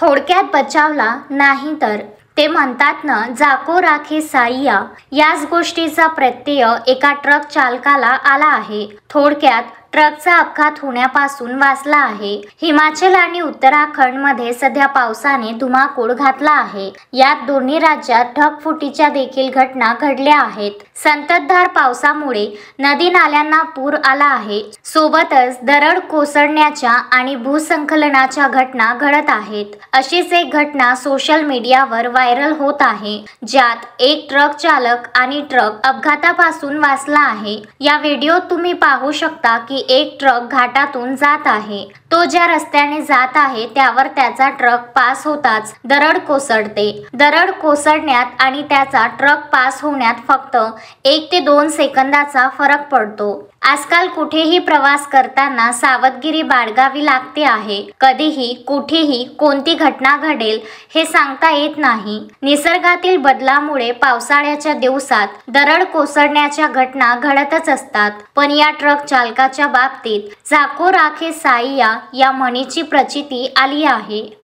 थोडक्यात बचावला नाही तर ते म्हणतात ना, जाको राखे साईया. याच गोष्टीचा प्रत्यय एका ट्रक चालकाला आला आहे. थोडक्यात ट्रकचा अपघात होण्यापासून वाचला आहे. हिमाचल आणि उत्तराखंड मध्ये सध्या पावसाने धुमाकूळ घातला आहे. यात दोन्ही राज्यात ढगफुटीच्या देखील घटना घडल्या आहेत. संततधार पावसामुळे नदी नाल्यांना पूर आला आहे. सोबतच दरड कोसळण्याच्या आणि भूस्खलनाच्या घटना घडत आहेत. अशीच एक घटना सोशल मीडियावर व्हायरल होत आहे, ज्यात एक ट्रक चालक आणि ट्रक अपघातापासून वाचला आहे. या व्हिडिओत तुम्ही पाहू शकता की एक ट्रक घाटातून जात आहे. तो ज्या रस्त्याने जात आहे त्यावर त्याचा ट्रक पास होताच दरड कोसळते. दरड कोसळण्यात आणि त्याचा ट्रक पास होण्यात फक्त 1 ते 2 सेकंदाचा फरक पडतो. आजकाल कुठेही प्रवास करताना सावधगिरी बाळगावी लागते आहे. कधीही कुठेही कोणती घटना घडेल हे सांगता येत नाही. निसर्गातील बदलामुळे पावसाळ्याच्या दिवसात दरड कोसळण्याच्या घटना घडतच असतात. पण या ट्रक चालकाच्या बाबतीत जाको राखे साईया या म्हणीची प्रचिती आली आहे.